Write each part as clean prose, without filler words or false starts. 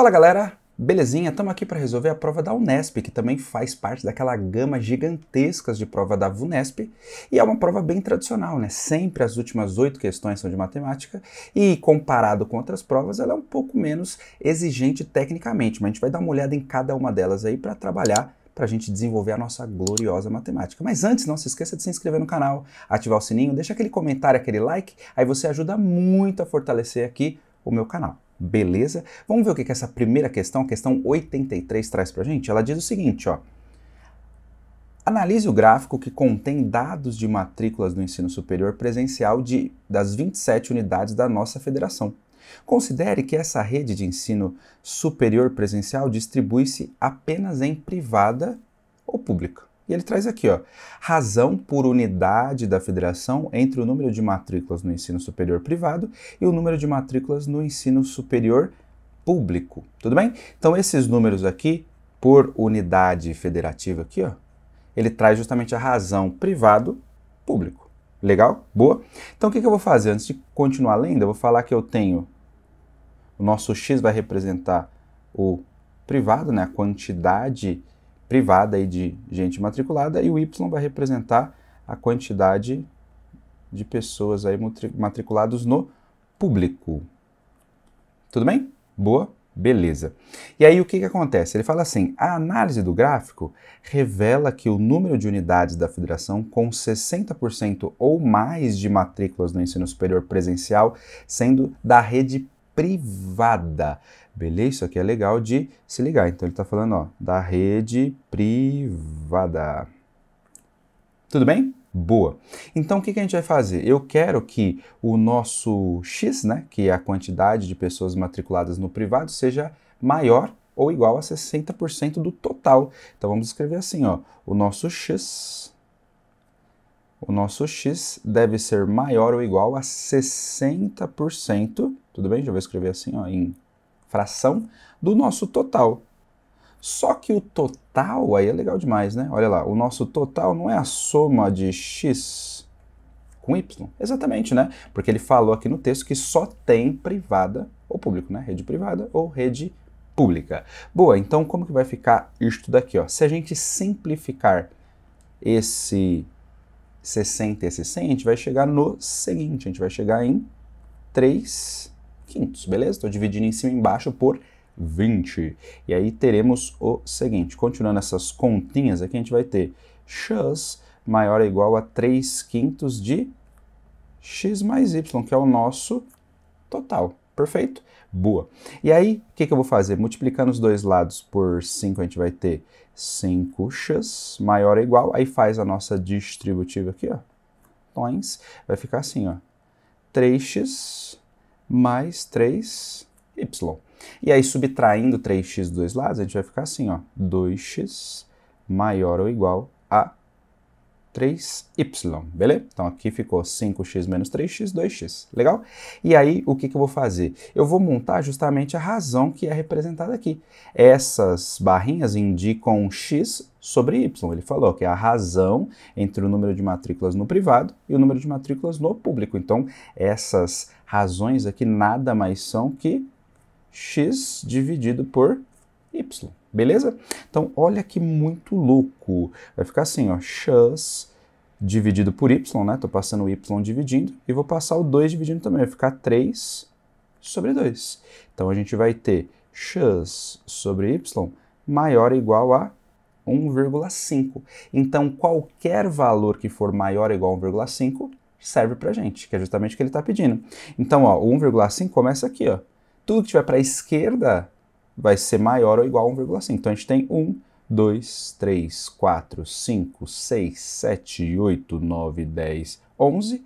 Fala galera, belezinha? Estamos aqui para resolver a prova da Unesp, que também faz parte daquela gama gigantescas de prova da VUNESP, e é uma prova bem tradicional, né? Sempre as últimas 8 questões são de matemática, e comparado com outras provas, ela é um pouco menos exigente tecnicamente, mas a gente vai dar uma olhada em cada uma delas aí para trabalhar, para a gente desenvolver a nossa gloriosa matemática. Mas antes, não se esqueça de se inscrever no canal, ativar o sininho, deixa aquele comentário, aquele like, aí você ajuda muito a fortalecer aqui o meu canal. Beleza? Vamos ver o que essa primeira questão, a questão 83, traz pra gente? Ela diz o seguinte, ó. Analise o gráfico que contém dados de matrículas do ensino superior presencial das 27 unidades da nossa federação. Considere que essa rede de ensino superior presencial distribui-se apenas em privada ou pública. E ele traz aqui, ó, razão por unidade da federação entre o número de matrículas no ensino superior privado e o número de matrículas no ensino superior público. Tudo bem? Então, esses números aqui, por unidade federativa aqui, ó, ele traz justamente a razão privado-público. Legal? Boa? Então, o que eu vou fazer? Antes de continuar lendo, eu vou falar que eu tenho... O nosso X vai representar o privado, né, a quantidade privada aí de gente matriculada, e o Y vai representar a quantidade de pessoas aí matriculadas no público. Tudo bem? Boa? Beleza. E aí o que acontece? Ele fala assim, a análise do gráfico revela que o número de unidades da federação com 60% ou mais de matrículas no ensino superior presencial sendo da rede privada. Beleza? Isso aqui é legal de se ligar. Então ele está falando, ó, da rede privada. Tudo bem? Boa. Então o que a gente vai fazer? Eu quero que o nosso X, né, que é a quantidade de pessoas matriculadas no privado, seja maior ou igual a 60% do total. Então vamos escrever assim, ó, o nosso X deve ser maior ou igual a 60%, tudo bem? Já vou escrever assim, ó, em fração do nosso total. Só que o total aí é legal demais, né? Olha lá, o nosso total não é a soma de x com y. Exatamente, né? Porque ele falou aqui no texto que só tem privada ou público, né? Rede privada ou rede pública. Boa, então como que vai ficar isto daqui, ó? Se a gente simplificar esse 60 e esse 100, a gente vai chegar no seguinte, a gente vai chegar em 3/5, beleza? Estou dividindo em cima e embaixo por 20. E aí teremos o seguinte, continuando essas continhas aqui, a gente vai ter x maior ou igual a 3/5 de x mais y, que é o nosso total. Perfeito? Boa. E aí, o que eu vou fazer? Multiplicando os dois lados por 5, a gente vai ter 5x maior ou igual, aí faz a nossa distributiva aqui, ó. Vai ficar assim, ó. 3x mais 3y. E aí, subtraindo 3x dos dois lados, a gente vai ficar assim, ó, 2x maior ou igual a 3y, beleza? Então, aqui ficou 5x menos 3x, 2x, legal? E aí, o que eu vou fazer? Eu vou montar justamente a razão que é representada aqui. Essas barrinhas indicam x sobre y. Ele falou que é a razão entre o número de matrículas no privado e o número de matrículas no público. Então, essas razões aqui nada mais são que x dividido por y, beleza? Então, olha que muito louco. Vai ficar assim, ó, x dividido por y, né? Tô passando o y dividindo e vou passar o 2 dividindo também. Vai ficar 3 sobre 2. Então, a gente vai ter x sobre y maior ou igual a 1,5. Então, qualquer valor que for maior ou igual a 1,5 serve pra gente, que é justamente o que ele está pedindo. Então, ó, o 1,5 começa aqui, ó. Tudo que tiver para a esquerda vai ser maior ou igual a 1,5. Então, a gente tem 1, 2, 3, 4, 5, 6, 7, 8, 9, 10, 11,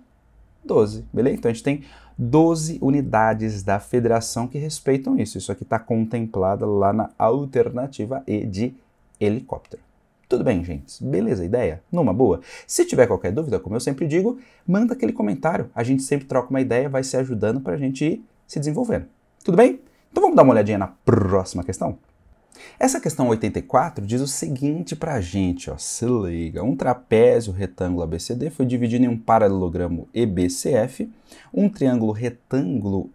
12. Beleza? Então, a gente tem 12 unidades da federação que respeitam isso. Isso aqui está contemplado lá na alternativa E de helicóptero. Tudo bem, gente? Beleza a ideia? Numa boa? Se tiver qualquer dúvida, como eu sempre digo, manda aquele comentário. A gente sempre troca uma ideia, vai se ajudando para a gente ir se desenvolvendo. Tudo bem? Então vamos dar uma olhadinha na próxima questão? Essa questão 84 diz o seguinte pra gente, ó, se liga. Um trapézio retângulo ABCD foi dividido em um paralelogramo EBCF, um triângulo retângulo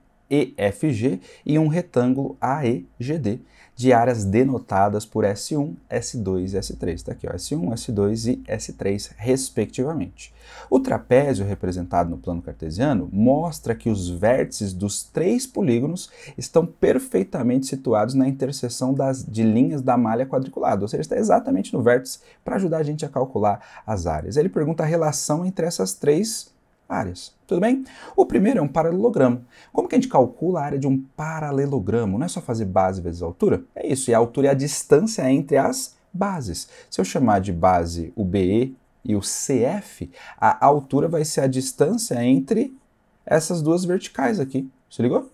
EFG e um retângulo AEGD, de áreas denotadas por S1, S2 e S3. Está aqui, ó, S1, S2 e S3, respectivamente. O trapézio representado no plano cartesiano mostra que os vértices dos três polígonos estão perfeitamente situados na interseção de linhas da malha quadriculada, ou seja, está exatamente no vértice para ajudar a gente a calcular as áreas. Ele pergunta a relação entre essas três áreas. Tudo bem? O primeiro é um paralelogramo. Como que a gente calcula a área de um paralelogramo? Não é só fazer base vezes altura? É isso, e a altura é a distância entre as bases. Se eu chamar de base o BE e o CF, a altura vai ser a distância entre essas duas verticais aqui. Se ligou?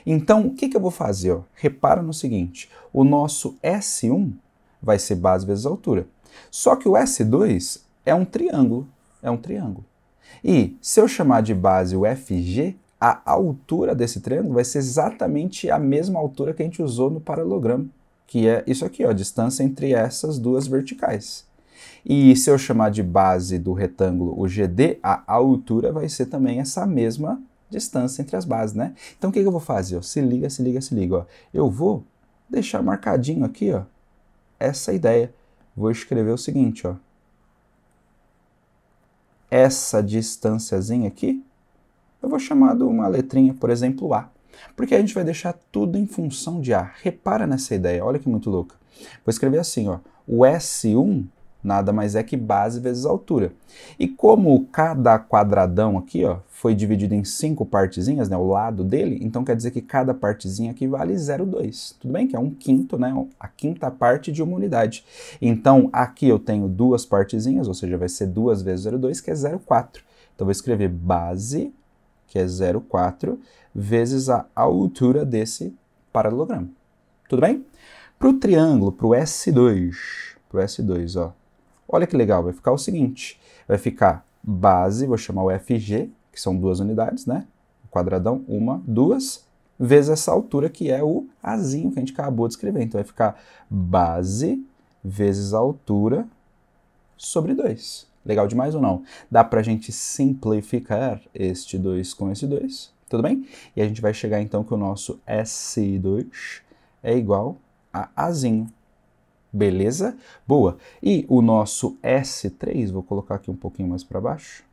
Então, o que eu vou fazer? Ó? Repara no seguinte, o nosso S1 vai ser base vezes altura. Só que o S2 é um triângulo. E se eu chamar de base o FG, a altura desse triângulo vai ser exatamente a mesma altura que a gente usou no paralelogramo, que é isso aqui, ó, a distância entre essas duas verticais. E se eu chamar de base do retângulo o GD, a altura vai ser também essa mesma distância entre as bases, né? Então o que eu vou fazer? Ó? Se liga. Ó. Eu vou deixar marcadinho aqui, ó, essa ideia. Vou escrever o seguinte, ó. Essa distânciazinha aqui, eu vou chamar de uma letrinha, por exemplo, A. Porque a gente vai deixar tudo em função de A. Repara nessa ideia, olha que muito louca. Vou escrever assim, ó, o S1 nada mais é que base vezes altura. E como cada quadradão aqui, ó, foi dividido em 5 partezinhas, né, o lado dele, então quer dizer que cada partezinha aqui vale 0,2. Tudo bem? Que é um quinto, né, a quinta parte de uma unidade. Então aqui eu tenho duas partezinhas, ou seja, vai ser 2 vezes 0,2, que é 0,4. Então vou escrever base, que é 0,4, vezes a altura desse paralelogramo. Tudo bem? Para o triângulo, para o S2, ó, olha que legal, vai ficar o seguinte, vai ficar base, vou chamar o FG, que são duas unidades, né? O quadradão, 1, 2, vezes essa altura que é o Azinho que a gente acabou de escrever. Então vai ficar base vezes a altura sobre 2. Legal demais ou não? Dá pra gente simplificar este 2 com esse 2, tudo bem? E a gente vai chegar então que o nosso S2 é igual a Azinho. Beleza? Boa. E o nosso S3, vou colocar aqui um pouquinho mais para baixo.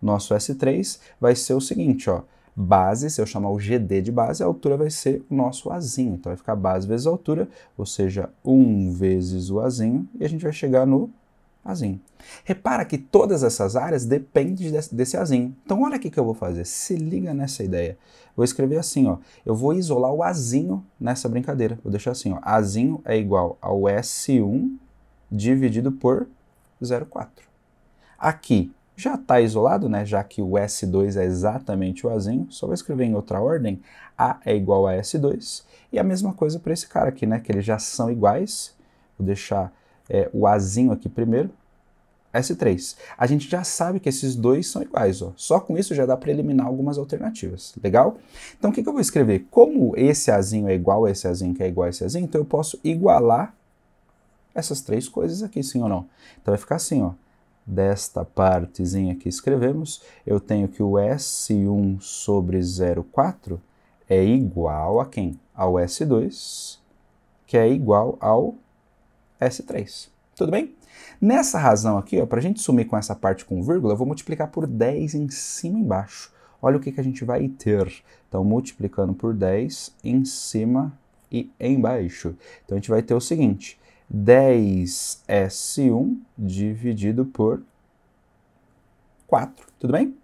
Nosso S3 vai ser o seguinte, ó. Base, se eu chamar o GD de base, a altura vai ser o nosso Azinho. Então vai ficar base vezes altura, ou seja, 1 vezes o Azinho, e a gente vai chegar no Azinho. Repara que todas essas áreas dependem desse Azinho. Então olha o que eu vou fazer, se liga nessa ideia. Vou escrever assim, ó, eu vou isolar o Azinho nessa brincadeira. Vou deixar assim, ó, Azinho é igual ao S1 dividido por 0,4. Aqui já está isolado, né, já que o S2 é exatamente o Azinho, só vou escrever em outra ordem, A é igual a S2, e a mesma coisa para esse cara aqui, né, que eles já são iguais. Vou deixar o Azinho aqui primeiro, S3. A gente já sabe que esses dois são iguais, ó. Só com isso já dá para eliminar algumas alternativas. Legal? Então o que eu vou escrever? Como esse Azinho é igual a esse Azinho, que é igual a esse Azinho, então eu posso igualar essas três coisas aqui, sim ou não? Então vai ficar assim, ó. Desta partezinha que escrevemos, eu tenho que o S1 sobre 0,4 é igual a quem? Ao S2, que é igual ao S3. Tudo bem? Nessa razão aqui, para a gente sumir com essa parte com vírgula, eu vou multiplicar por 10 em cima e embaixo. Olha o que a gente vai ter. Então, multiplicando por 10 em cima e embaixo. Então, a gente vai ter o seguinte, 10S1 dividido por 4. Tudo bem?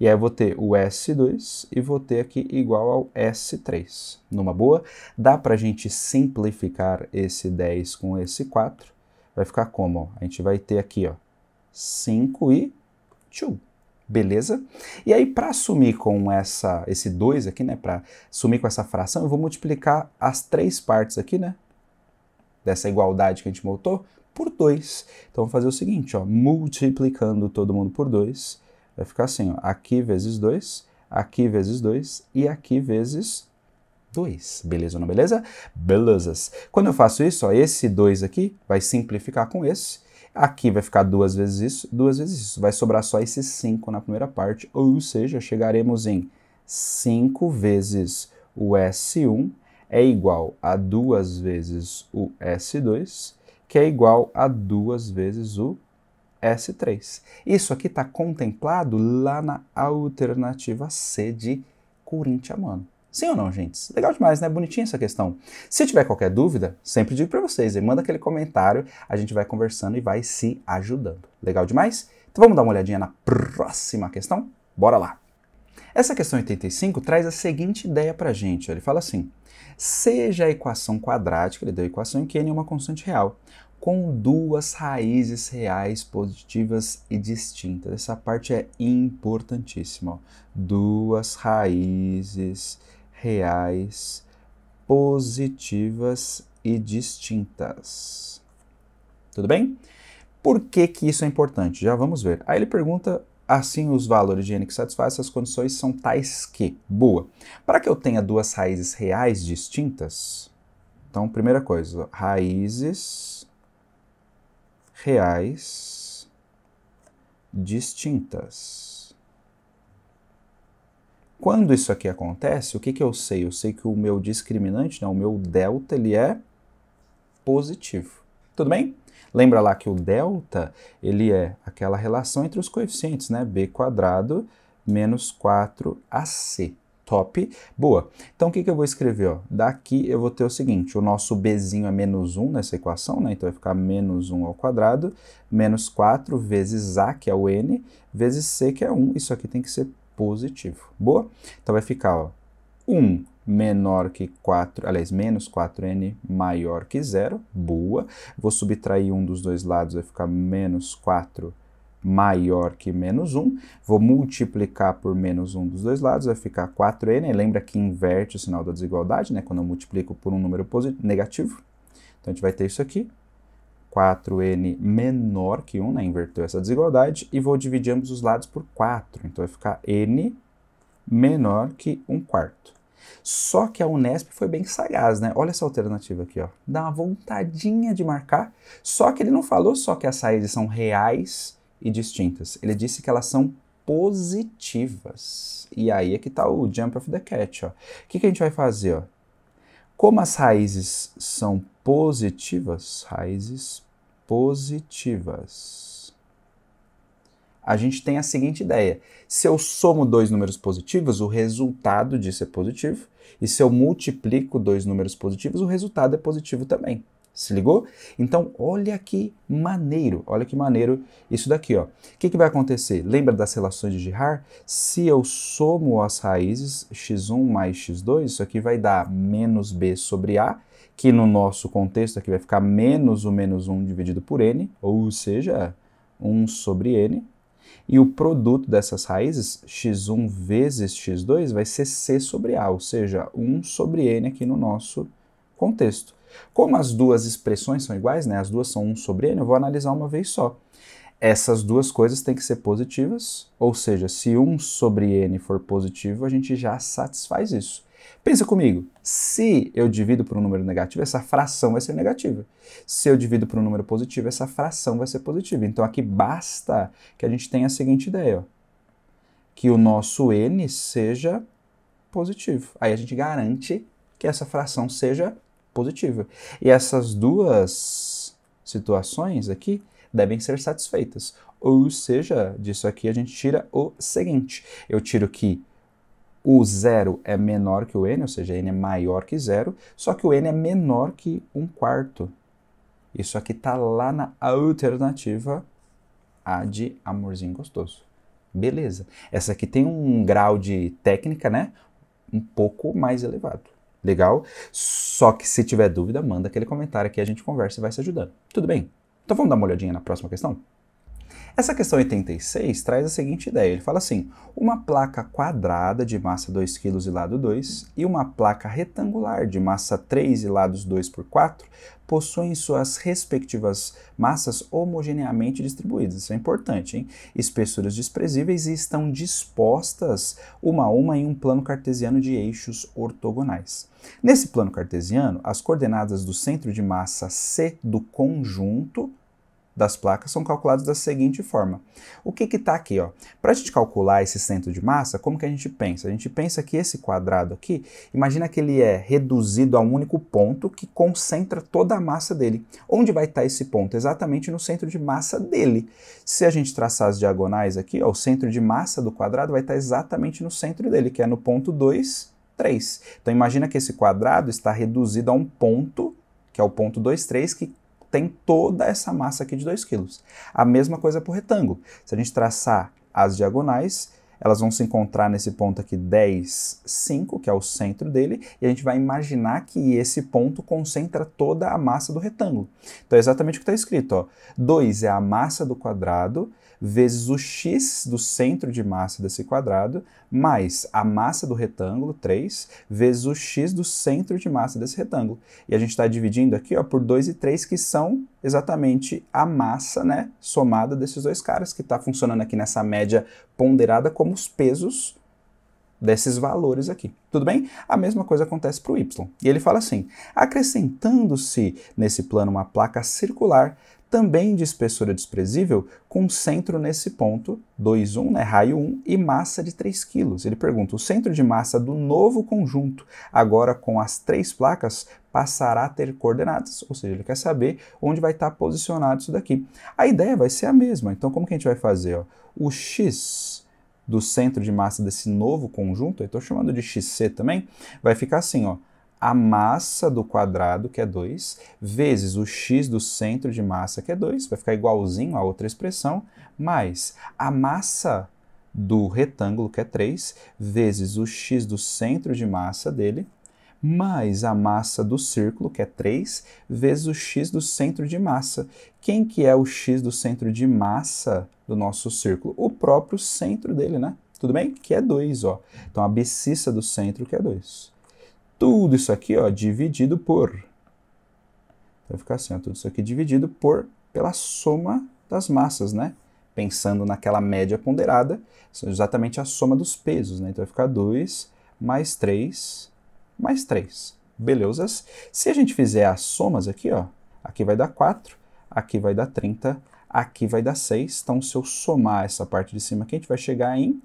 E aí eu vou ter o S2 e vou ter aqui igual ao S3. Numa boa, dá para a gente simplificar esse 10 com esse 4. Vai ficar como? Ó? A gente vai ter aqui, ó, 5 e 2. Beleza? E aí, para sumir com esse 2 aqui, né, para sumir com essa fração, eu vou multiplicar as três partes aqui, né, dessa igualdade que a gente montou, por 2. Então, vou fazer o seguinte, ó, multiplicando todo mundo por 2, vai ficar assim, ó, aqui vezes 2, aqui vezes 2 e aqui vezes 2. Beleza ou não beleza? Belezas. Quando eu faço isso, ó, esse 2 aqui vai simplificar com esse. Aqui vai ficar 2 vezes isso, 2 vezes isso. Vai sobrar só esse 5 na primeira parte, ou seja, chegaremos em 5 vezes o S1 é igual a 2 vezes o S2, que é igual a 2 vezes o S3. Isso aqui está contemplado lá na alternativa C de Corinthians, mano. Sim ou não, gente? Legal demais, né? Bonitinha essa questão. Se tiver qualquer dúvida, sempre digo para vocês, manda aquele comentário, a gente vai conversando e vai se ajudando. Legal demais? Então vamos dar uma olhadinha na próxima questão? Bora lá! Essa questão 85 traz a seguinte ideia para a gente. Ele fala assim, seja a equação quadrática, ele deu a equação em que n é uma constante real, com duas raízes reais positivas e distintas. Essa parte é importantíssima. Ó. Duas raízes reais positivas e distintas. Tudo bem? Por que que isso é importante? Já vamos ver. Aí ele pergunta, assim os valores de n que satisfazem essas condições são tais que, boa, para que eu tenha duas raízes reais distintas, então primeira coisa, raízes reais distintas. Quando isso aqui acontece, o que que eu sei? Eu sei que o meu discriminante, o meu delta, ele é positivo. Tudo bem? Lembra lá que o delta, ele é aquela relação entre os coeficientes, né? B² menos 4AC. Top. Boa. Então, o que que eu vou escrever? Ó? Daqui eu vou ter o seguinte, o nosso Bzinho é menos 1 nessa equação, né? Então, vai ficar menos 1 ao quadrado, menos 4 vezes A, que é o N, vezes C, que é 1. Isso aqui tem que ser positivo. Boa? Então, vai ficar, ó, 1 menor que 4, aliás, menos 4n maior que 0, boa. Vou subtrair um dos dois lados, vai ficar menos 4 maior que menos 1. Vou multiplicar por menos 1 dos dois lados, vai ficar 4n. Lembra que inverte o sinal da desigualdade, né? Quando eu multiplico por um número negativo. Então, a gente vai ter isso aqui. 4n menor que 1, né? Inverteu essa desigualdade. E vou dividir ambos os lados por 4. Então, vai ficar n menor que 1/4. Só que a Unesp foi bem sagaz, né? Olha essa alternativa aqui, ó. Dá uma vontadinha de marcar. Só que ele não falou só que as raízes são reais e distintas. Ele disse que elas são positivas. E aí é que tá o jump of the cat, ó. O que que a gente vai fazer, ó? Como as raízes são positivas, raízes positivas, a gente tem a seguinte ideia. Se eu somo dois números positivos, o resultado disso é positivo. E se eu multiplico dois números positivos, o resultado é positivo também. Se ligou? Então, olha que maneiro isso daqui, ó. O que que vai acontecer? Lembra das relações de Girard? Se eu somo as raízes, x1 mais x2, isso aqui vai dar menos b sobre a, que no nosso contexto aqui vai ficar menos o menos 1 dividido por n, ou seja, 1 sobre n. E o produto dessas raízes, x1 vezes x2, vai ser c sobre a, ou seja, 1 sobre n aqui no nosso contexto. Como as duas expressões são iguais, né, as duas são 1 sobre n, eu vou analisar uma vez só. Essas duas coisas têm que ser positivas, ou seja, se 1 sobre n for positivo, a gente já satisfaz isso. Pensa comigo, se eu divido por um número negativo, essa fração vai ser negativa. Se eu divido por um número positivo, essa fração vai ser positiva. Então aqui basta que a gente tenha a seguinte ideia, ó, que o nosso n seja positivo. Aí a gente garante que essa fração seja positiva. E essas duas situações aqui devem ser satisfeitas. Ou seja, disso aqui a gente tira o seguinte, eu tiro que o 0 é menor que o n, ou seja, n é maior que 0, só que o n é menor que 1/4. Isso aqui está lá na alternativa A de amorzinho gostoso. Beleza. Essa aqui tem um grau de técnica, né, um pouco mais elevado. Legal? Só que se tiver dúvida, manda aquele comentário aqui, a gente conversa e vai se ajudando. Tudo bem? Então vamos dar uma olhadinha na próxima questão? Essa questão 86 traz a seguinte ideia, ele fala assim, uma placa quadrada de massa 2 kg e lado 2 e uma placa retangular de massa 3 e lados 2 por 4 possuem suas respectivas massas homogeneamente distribuídas, isso é importante, hein? Espessuras desprezíveis e estão dispostas uma a uma em um plano cartesiano de eixos ortogonais. Nesse plano cartesiano, as coordenadas do centro de massa C do conjunto das placas são calculados da seguinte forma. O que está aqui? Para a gente calcular esse centro de massa, como que a gente pensa? A gente pensa que esse quadrado aqui, imagina que ele é reduzido a um único ponto que concentra toda a massa dele. Onde vai estar esse ponto? Exatamente no centro de massa dele. Se a gente traçar as diagonais aqui, o centro de massa do quadrado vai estar exatamente no centro dele, que é no ponto 2, 3. Então imagina que esse quadrado está reduzido a um ponto, que é o ponto 2, 3, que tem toda essa massa aqui de 2 kg. A mesma coisa para o retângulo. Se a gente traçar as diagonais, elas vão se encontrar nesse ponto aqui 10, 5, que é o centro dele, e a gente vai imaginar que esse ponto concentra toda a massa do retângulo. Então é exatamente o que está escrito. 2 é a massa do quadrado, vezes o x do centro de massa desse quadrado, mais a massa do retângulo, 3, vezes o x do centro de massa desse retângulo. E a gente está dividindo aqui por 2 e 3, que são exatamente a massa, né, somada desses dois caras, que está funcionando aqui nessa média ponderada como os pesos desses valores aqui. Tudo bem? A mesma coisa acontece para o y. E ele fala assim, acrescentando-se nesse plano uma placa circular, também de espessura desprezível, com centro nesse ponto, 2, 1, né, raio 1, e massa de 3 kg. Ele pergunta, o centro de massa do novo conjunto, agora com as 3 placas, passará a ter coordenadas, ou seja, ele quer saber onde vai estar posicionado isso daqui. A ideia vai ser a mesma, então como que a gente vai fazer? O x do centro de massa desse novo conjunto, eu estou chamando de xc também, vai ficar assim, a massa do quadrado, que é 2, vezes o x do centro de massa, que é 2, vai ficar igualzinho a outra expressão, mais a massa do retângulo, que é 3, vezes o x do centro de massa dele, mais a massa do círculo, que é 3, vezes o x do centro de massa. Quem que é o x do centro de massa do nosso círculo? O próprio centro dele, né? Tudo bem? Que é 2, Então, a abscissa do centro, que é 2. Tudo isso aqui, dividido por... Vai ficar assim, tudo isso aqui dividido pela soma das massas, né? Pensando naquela média ponderada, exatamente a soma dos pesos, né? Então vai ficar 2 mais 3 mais 3. Belezas? Se a gente fizer as somas aqui, aqui vai dar 4, aqui vai dar 30, aqui vai dar 6. Então, se eu somar essa parte de cima aqui, a gente vai chegar em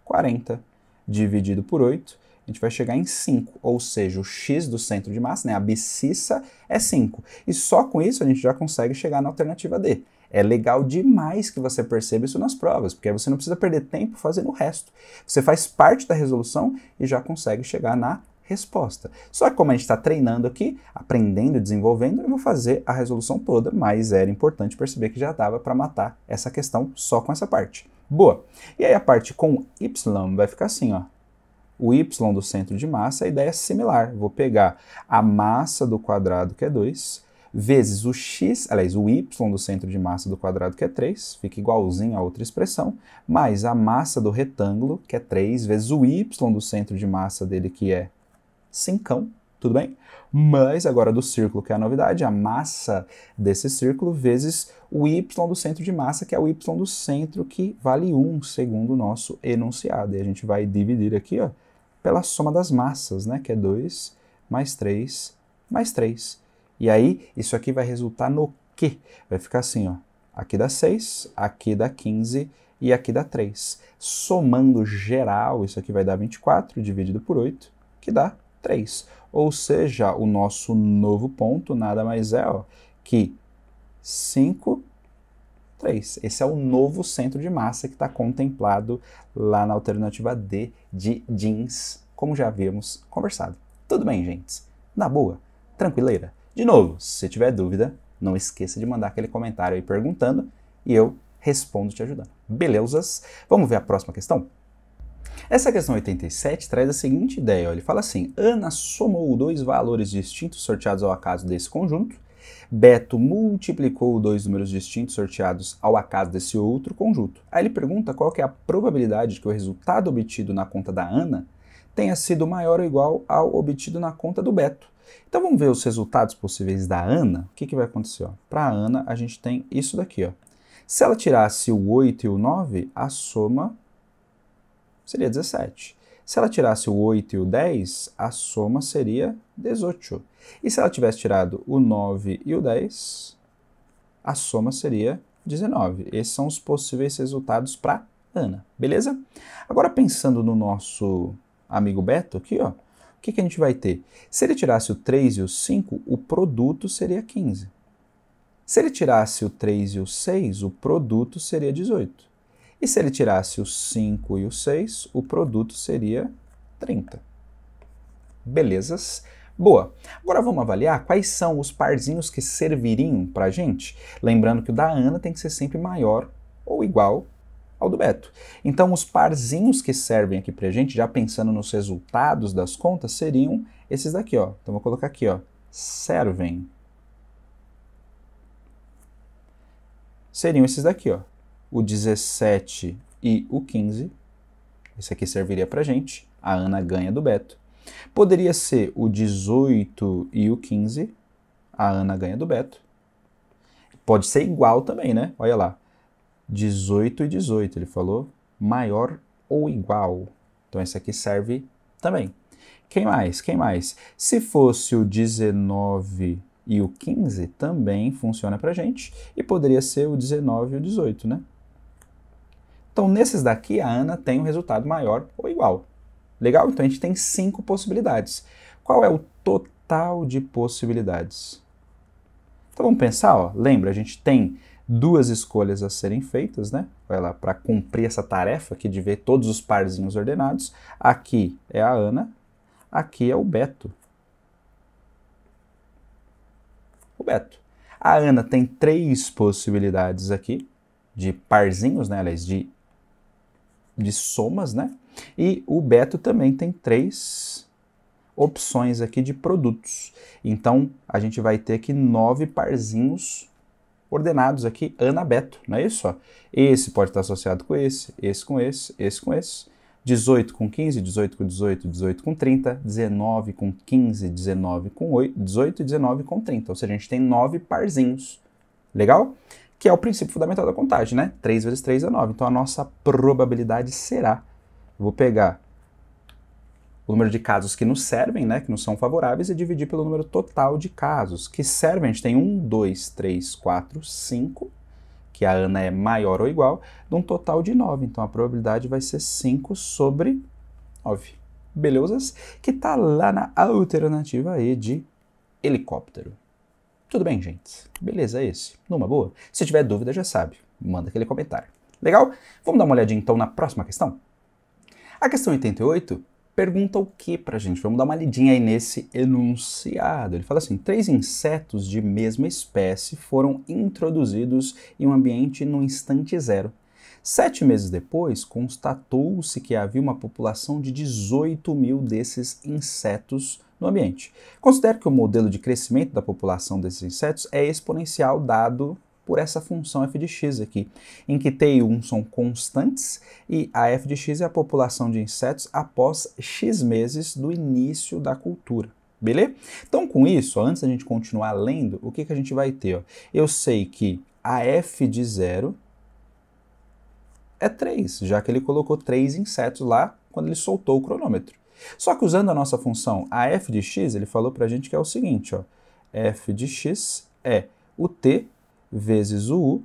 40. Dividido por 8, a gente vai chegar em 5, ou seja, o x do centro de massa, né, a abscissa, é 5. E só com isso a gente já consegue chegar na alternativa D. É legal demais que você perceba isso nas provas, porque aí você não precisa perder tempo fazendo o resto. Você faz parte da resolução e já consegue chegar na resposta. Só que como a gente está treinando aqui, aprendendo e desenvolvendo, eu vou fazer a resolução toda, mas era importante perceber que já dava para matar essa questão só com essa parte. Boa! E aí a parte com y vai ficar assim, O y do centro de massa, a ideia é similar. Vou pegar a massa do quadrado, que é 2, vezes o x, aliás, o y do centro de massa do quadrado, que é 3, fica igualzinho a outra expressão, mais a massa do retângulo, que é 3, vezes o y do centro de massa dele, que é 5, tudo bem? Mas agora do círculo, que é a novidade, a massa desse círculo vezes o y do centro de massa, que é o y do centro, que vale 1, segundo o nosso enunciado. E a gente vai dividir aqui, pela soma das massas, né, que é 2 mais 3 mais 3. E aí, isso aqui vai resultar no quê? Vai ficar assim, aqui dá 6, aqui dá 15 e aqui dá 3. Somando geral, isso aqui vai dar 24, dividido por 8, que dá 3. Ou seja, o nosso novo ponto nada mais é que 5, 3. Esse é o novo centro de massa que está contemplado lá na alternativa D de jeans, como já havíamos conversado. Tudo bem, gente? Na boa? Tranquileira? De novo, se tiver dúvida, não esqueça de mandar aquele comentário aí perguntando e eu respondo te ajudando. Belezas? Vamos ver a próxima questão? Essa questão 87 traz a seguinte ideia, ele fala assim, Ana somou 2 valores distintos sorteados ao acaso desse conjunto, Beto multiplicou 2 números distintos sorteados ao acaso desse outro conjunto. Aí ele pergunta qual que é a probabilidade de que o resultado obtido na conta da Ana tenha sido maior ou igual ao obtido na conta do Beto. Então vamos ver os resultados possíveis da Ana. O que vai acontecer? Para a Ana a gente tem isso daqui. Se ela tirasse o 8 e o 9, a soma seria 17. Se ela tirasse o 8 e o 10, a soma seria 18. E se ela tivesse tirado o 9 e o 10, a soma seria 19. Esses são os possíveis resultados para Ana, beleza? Agora pensando no nosso amigo Beto aqui, ó, o que a gente vai ter? Se ele tirasse o 3 e o 5, o produto seria 15. Se ele tirasse o 3 e o 6, o produto seria 18. E se ele tirasse o 5 e o 6, o produto seria 30. Belezas? Boa. Agora vamos avaliar quais são os parzinhos que serviriam para a gente. Lembrando que o da Ana tem que ser sempre maior ou igual ao do Beto. Então, os parzinhos que servem aqui para a gente, já pensando nos resultados das contas, seriam esses daqui, ó. Então, vou colocar aqui, ó. Servem. Seriam esses daqui, ó. O 17 e o 15. Esse aqui serviria para a gente. A Ana ganha do Beto. Poderia ser o 18 e o 15, a Ana ganha do Beto. Pode ser igual também, né? Olha lá, 18 e 18, ele falou maior ou igual. Então esse aqui serve também. Quem mais? Quem mais? Se fosse o 19 e o 15, também funciona pra gente. E poderia ser o 19 e o 18, né? Então nesses daqui, a Ana tem um resultado maior ou igual. Legal? Então a gente tem 5 possibilidades. Qual é o total de possibilidades? Então vamos pensar, ó. Lembra, a gente tem 2 escolhas a serem feitas, né? Vai lá, para cumprir essa tarefa aqui de ver todos os parzinhos ordenados. Aqui é a Ana, aqui é o Beto. O Beto. A Ana tem 3 possibilidades aqui de parzinhos, né? Aliás, de somas, né? E o Beto também tem 3 opções aqui de produtos. Então, a gente vai ter aqui 9 parzinhos ordenados aqui, Ana Beto, não é isso? Ó? Esse pode estar associado com esse com esse com esse. 18 com 15, 18 com 18, 18 com 30, 19 com 15, 19 com 8, 18 e 19 com 30. Ou seja, a gente tem 9 parzinhos. Legal? Que é o princípio fundamental da contagem, né? 3 vezes 3 é 9. Então, a nossa probabilidade será... Vou pegar o número de casos que nos servem, né, que nos são favoráveis, e dividir pelo número total de casos que servem. A gente tem 1, 2, 3, 4, 5, que a Ana é maior ou igual, de um total de 9. Então a probabilidade vai ser 5 sobre 9. Belezas? Que está lá na alternativa E de helicóptero. Tudo bem, gente? Beleza esse? Numa boa? Se tiver dúvida, já sabe. Manda aquele comentário. Legal? Vamos dar uma olhadinha então na próxima questão? A questão 88 pergunta o que pra gente? Vamos dar uma lidinha aí nesse enunciado. Ele fala assim, 3 insetos de mesma espécie foram introduzidos em um ambiente no instante zero. 7 meses depois, constatou-se que havia uma população de 18 mil desses insetos no ambiente. Considere que o modelo de crescimento da população desses insetos é exponencial dado por essa função f de x aqui, em que t e 1 são constantes e a f de x é a população de insetos após x meses do início da cultura. Beleza? Então, com isso, ó, antes da gente continuar lendo, o que a gente vai ter? Ó? Eu sei que a f de 0 é 3, já que ele colocou 3 insetos lá quando ele soltou o cronômetro. Só que usando a nossa função a f de x, ele falou pra gente que é o seguinte, ó, f de x é o t vezes o u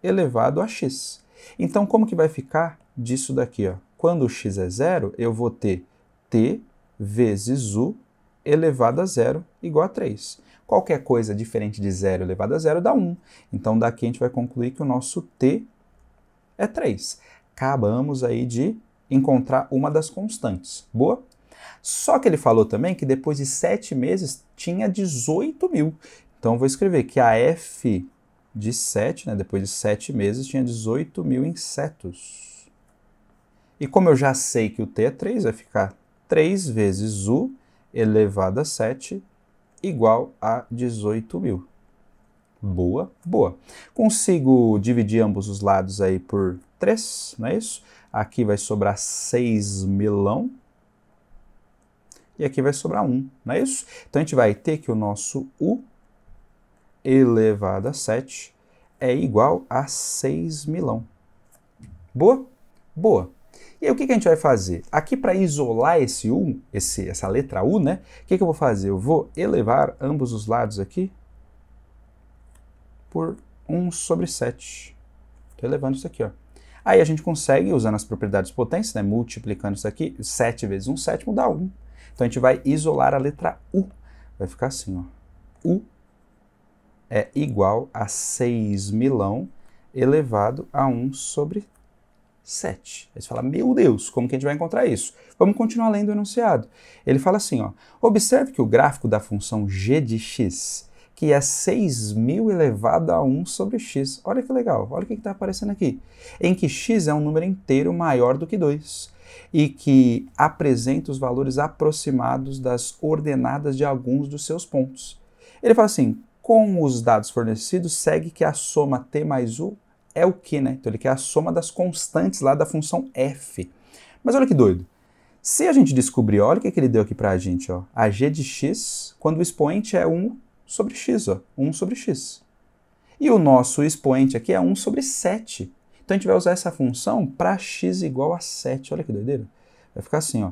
elevado a x. Então, como que vai ficar disso daqui? Ó? Quando o x é 0, eu vou ter t vezes u elevado a 0 igual a 3. Qualquer coisa diferente de 0 elevado a 0 dá 1. Então, daqui a gente vai concluir que o nosso t é 3. Acabamos aí de encontrar uma das constantes. Boa? Só que ele falou também que depois de 7 meses tinha 18 mil. Então, eu vou escrever que a f de 7, né, depois de 7 meses, tinha 18 mil insetos. E como eu já sei que o t é 3, vai ficar 3 vezes u elevado a 7 igual a 18 mil. Boa, boa. Consigo dividir ambos os lados aí por 3, não é isso? Aqui vai sobrar 6 milão. E aqui vai sobrar 1, não é isso? Então a gente vai ter que o nosso u elevado a 7 é igual a 6 milão. Boa? Boa. E aí o que a gente vai fazer? Aqui para isolar esse u, essa letra u, né? O que eu vou fazer? Eu vou elevar ambos os lados aqui por 1 sobre 7. Estou elevando isso aqui, ó. Aí a gente consegue, usando as propriedades de potência, né, multiplicando isso aqui, 7 vezes 1 sétimo dá 1. Então a gente vai isolar a letra U. Vai ficar assim, ó. U é igual a 6 milão elevado a 1 sobre 7. Aí você fala, meu Deus, como que a gente vai encontrar isso? Vamos continuar lendo o enunciado. Ele fala assim, ó, observe que o gráfico da função g de x, que é 6.000 elevado a 1 sobre x. Olha que legal, olha o que está aparecendo aqui. Em que x é um número inteiro maior do que 2 e que apresenta os valores aproximados das ordenadas de alguns dos seus pontos. Ele fala assim, com os dados fornecidos, segue que a soma t mais u é o que, né? Então ele quer a soma das constantes lá da função f. Mas olha que doido. Se a gente descobrir, olha o que ele deu aqui pra gente, ó. A g de x, quando o expoente é 1 sobre x, ó. 1 sobre x. E o nosso expoente aqui é 1 sobre 7. Então a gente vai usar essa função para x igual a 7. Olha que doideira. Vai ficar assim, ó.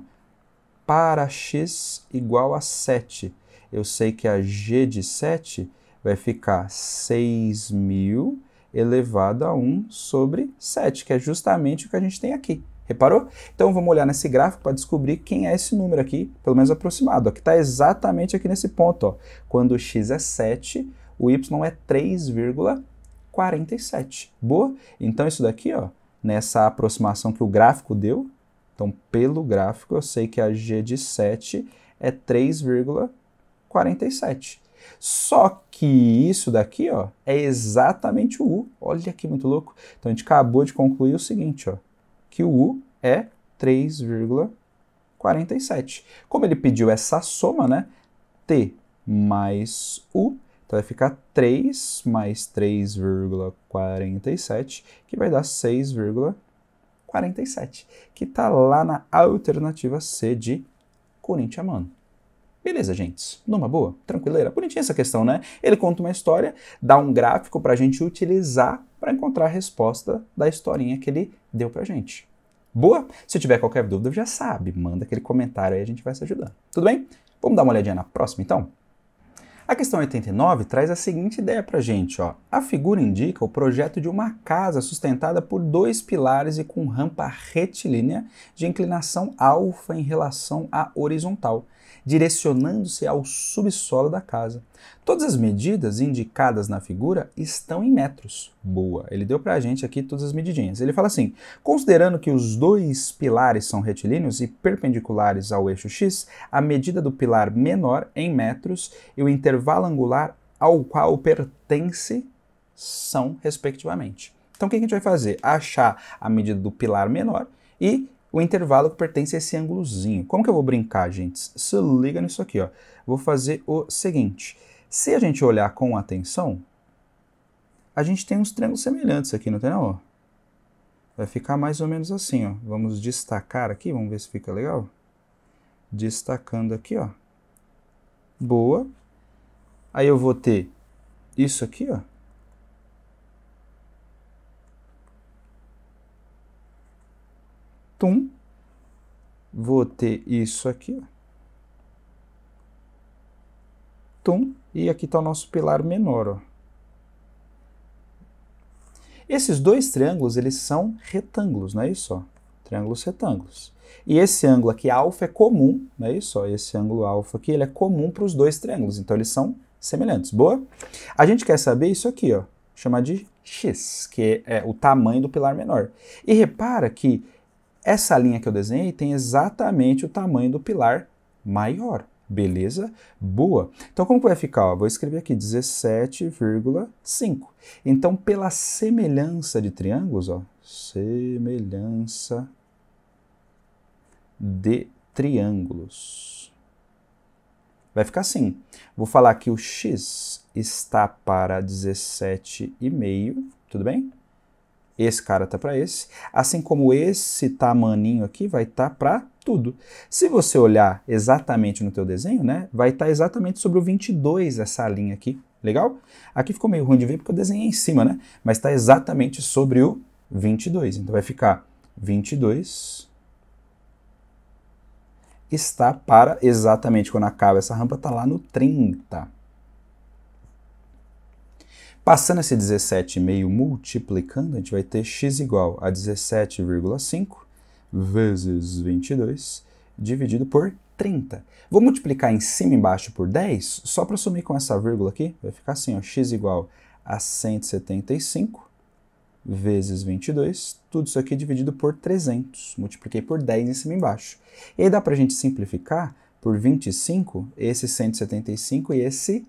Para x igual a 7. Eu sei que a g de 7 vai ficar 6.000 elevado a 1 sobre 7, que é justamente o que a gente tem aqui. Reparou? Então vamos olhar nesse gráfico para descobrir quem é esse número aqui, pelo menos aproximado, ó, que está exatamente aqui nesse ponto. Ó. Quando o x é 7, o y é 3,47. Boa? Então isso daqui, ó, nessa aproximação que o gráfico deu, então pelo gráfico eu sei que a g de 7 é 3,47. Só que isso daqui, ó, é exatamente o U. Olha que muito louco. Então a gente acabou de concluir o seguinte, ó, que o U é 3,47. Como ele pediu essa soma, né, T mais U, então vai ficar 3 mais 3,47, que vai dar 6,47, que está lá na alternativa C de corintiano. Beleza, gente? Numa boa? Tranquileira? Bonitinha essa questão, né? Ele conta uma história, dá um gráfico para a gente utilizar para encontrar a resposta da historinha que ele deu para a gente. Boa? Se tiver qualquer dúvida, já sabe, manda aquele comentário aí, a gente vai se ajudando. Tudo bem? Vamos dar uma olhadinha na próxima, então? A questão 89 traz a seguinte ideia para a gente, ó. A figura indica o projeto de uma casa sustentada por 2 pilares e com rampa retilínea de inclinação alfa em relação à horizontal, direcionando-se ao subsolo da casa. Todas as medidas indicadas na figura estão em metros. Boa, ele deu para a gente aqui todas as medidinhas. Ele fala assim, considerando que os 2 pilares são retilíneos e perpendiculares ao eixo x, a medida do pilar menor em metros e o intervalo angular ao qual pertence são, respectivamente. Então o que a gente vai fazer? Achar a medida do pilar menor e o intervalo que pertence a esse ângulozinho. Como que eu vou brincar, gente? Se liga nisso aqui, ó. Vou fazer o seguinte. Se a gente olhar com atenção, a gente tem uns triângulos semelhantes aqui, não tem não? Vai ficar mais ou menos assim, ó. Vamos destacar aqui, vamos ver se fica legal. Destacando aqui, ó. Boa. Aí eu vou ter isso aqui, ó. Tum. Vou ter isso aqui, ó. Tum. E aqui está o nosso pilar menor, ó. Esses 2 triângulos, eles são retângulos, não é isso? Ó? Triângulos retângulos. E esse ângulo aqui, alfa, é comum, não é isso? Ó? Esse ângulo alfa aqui, ele é comum para os 2 triângulos, então eles são semelhantes. Boa? A gente quer saber isso aqui, ó, chamar de x, que é o tamanho do pilar menor. E repara que essa linha que eu desenhei tem exatamente o tamanho do pilar maior. Beleza? Boa. Então, como que vai ficar? Ó, vou escrever aqui 17,5. Então, pela semelhança de triângulos, ó, semelhança de triângulos, vai ficar assim. Vou falar que o x está para 17,5, tudo bem? Esse cara está para esse, assim como esse tamaninho aqui vai estar para tudo. Se você olhar exatamente no teu desenho, né, vai estar exatamente sobre o 22 essa linha aqui, legal? Aqui ficou meio ruim de ver porque eu desenhei em cima, né, mas está exatamente sobre o 22, então vai ficar 22 está para exatamente quando acaba essa rampa, está lá no 30. Passando esse 17,5 multiplicando, a gente vai ter x igual a 17,5 vezes 22 dividido por 30. Vou multiplicar em cima e embaixo por 10, só para sumir com essa vírgula aqui, vai ficar assim, ó, x igual a 175 vezes 22, tudo isso aqui dividido por 300. Multipliquei por 10 em cima e embaixo. E aí dá para a gente simplificar por 25, esse 175 e esse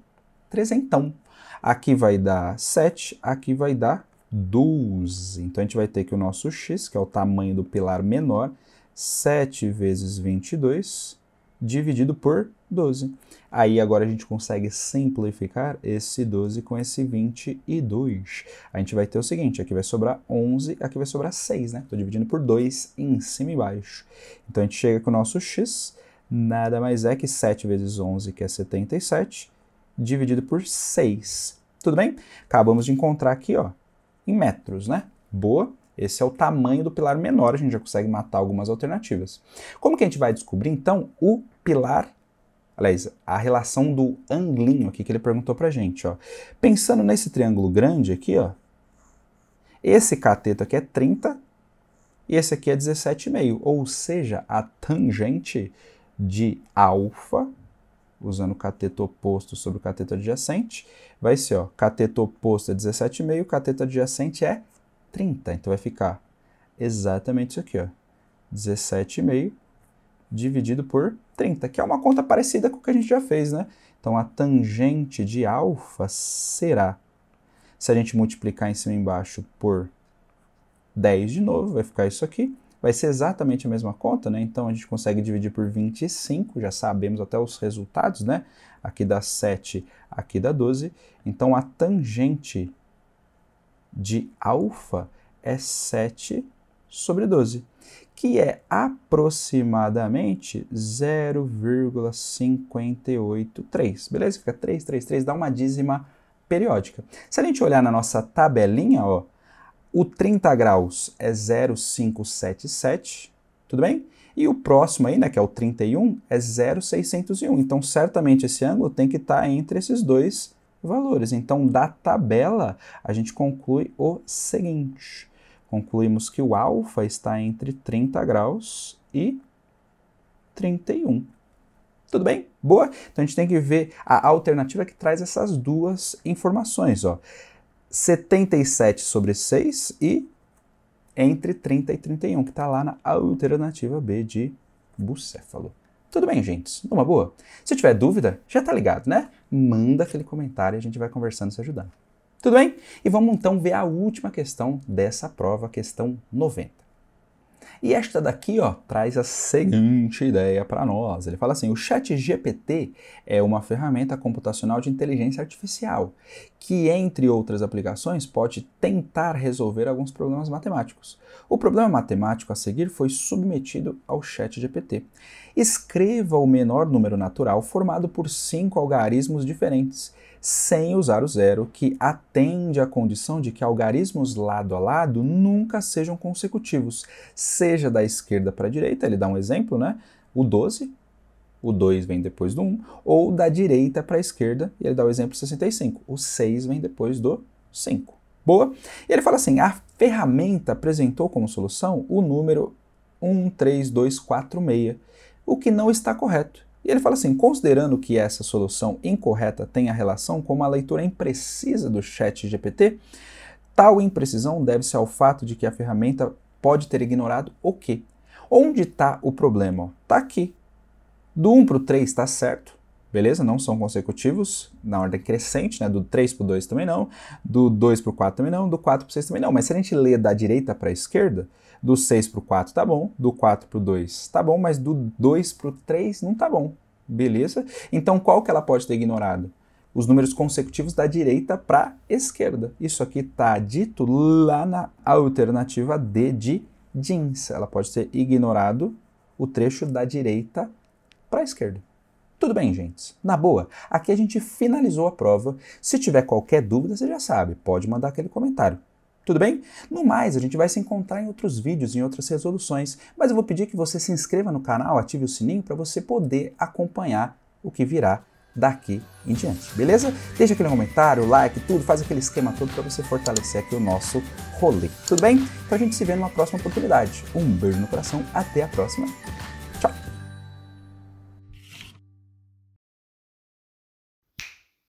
300. Aqui vai dar 7, aqui vai dar 12. Então, a gente vai ter que o nosso x, que é o tamanho do pilar menor, 7 vezes 22, dividido por 12. Aí, agora, a gente consegue simplificar esse 12 com esse 22. A gente vai ter o seguinte, aqui vai sobrar 11, aqui vai sobrar 6, né? Estou dividindo por 2 em cima e embaixo. Então, a gente chega com o nosso x, nada mais é que 7 vezes 11, que é 77, dividido por 6. Tudo bem? Acabamos de encontrar aqui, ó, em metros, né? Boa. Esse é o tamanho do pilar menor, a gente já consegue matar algumas alternativas. Como que a gente vai descobrir, então, o pilar, aliás, a relação do anglinho aqui que ele perguntou pra gente, ó. Pensando nesse triângulo grande aqui, ó, esse cateto aqui é 30 e esse aqui é 17,5, ou seja, a tangente de alfa, usando o cateto oposto sobre o cateto adjacente, vai ser, ó, cateto oposto é 17,5, cateto adjacente é 30. Então, vai ficar exatamente isso aqui, ó, 17,5 dividido por 30, que é uma conta parecida com o que a gente já fez, né? Então, a tangente de alfa será, se a gente multiplicar em cima e embaixo por 10 de novo, vai ficar isso aqui. Vai ser exatamente a mesma conta, né? Então, a gente consegue dividir por 25, já sabemos até os resultados, né? Aqui dá 7, aqui dá 12. Então, a tangente de alfa é 7 sobre 12, que é aproximadamente 0,583. Beleza? Fica 3, 3, 3, dá uma dízima periódica. Se a gente olhar na nossa tabelinha, ó, o 30 graus é 0,577, tudo bem? E o próximo aí, né, que é o 31, é 0,601. Então, certamente esse ângulo tem que estar entre esses dois valores. Então, da tabela, a gente conclui o seguinte. Concluímos que o alfa está entre 30 graus e 31. Tudo bem? Boa? Então, a gente tem que ver a alternativa que traz essas duas informações, ó. 77 sobre 6 e entre 30 e 31, que está lá na alternativa B de bucéfalo. Tudo bem, gente? Numa boa? Se tiver dúvida, já tá ligado, né? Manda aquele comentário e a gente vai conversando, se ajudando. Tudo bem? E vamos então ver a última questão dessa prova, a questão 90. E esta daqui, ó, traz a seguinte ideia para nós. Ele fala assim, o ChatGPT é uma ferramenta computacional de inteligência artificial que, entre outras aplicações, pode tentar resolver alguns problemas matemáticos. O problema matemático a seguir foi submetido ao ChatGPT. Escreva o menor número natural formado por 5 algarismos diferentes, sem usar o zero, que atende à condição de que algarismos lado a lado nunca sejam consecutivos, seja da esquerda para a direita, ele dá um exemplo, né? O 12, o 2 vem depois do 1, ou da direita para a esquerda, e ele dá o exemplo 65, o 6 vem depois do 5. Boa? E ele fala assim, a ferramenta apresentou como solução o número 13246, o que não está correto. E ele fala assim, considerando que essa solução incorreta tem a relação com uma leitura imprecisa do ChatGPT, tal imprecisão deve-se ao fato de que a ferramenta pode ter ignorado o quê? Onde está o problema? Está aqui. Do 1 para o 3 está certo, beleza? Não são consecutivos, na ordem crescente, né? Do 3 para o 2 também não, do 2 para o 4 também não, do 4 para o 6 também não. Mas se a gente lê da direita para a esquerda, do 6 para o 4 tá bom, do 4 para o 2 tá bom, mas do 2 para o 3 não tá bom, beleza? Então qual que ela pode ter ignorado? Os números consecutivos da direita para a esquerda. Isso aqui tá dito lá na alternativa D de jeans. Ela pode ter ignorado o trecho da direita para a esquerda. Tudo bem, gente? Na boa, aqui a gente finalizou a prova. Se tiver qualquer dúvida, você já sabe, pode mandar aquele comentário. Tudo bem? No mais, a gente vai se encontrar em outros vídeos, em outras resoluções, mas eu vou pedir que você se inscreva no canal, ative o sininho para você poder acompanhar o que virá daqui em diante, beleza? Deixa aquele comentário, like, tudo, faz aquele esquema todo para você fortalecer aqui o nosso rolê, tudo bem? Então a gente se vê numa próxima oportunidade. Um beijo no coração, até a próxima.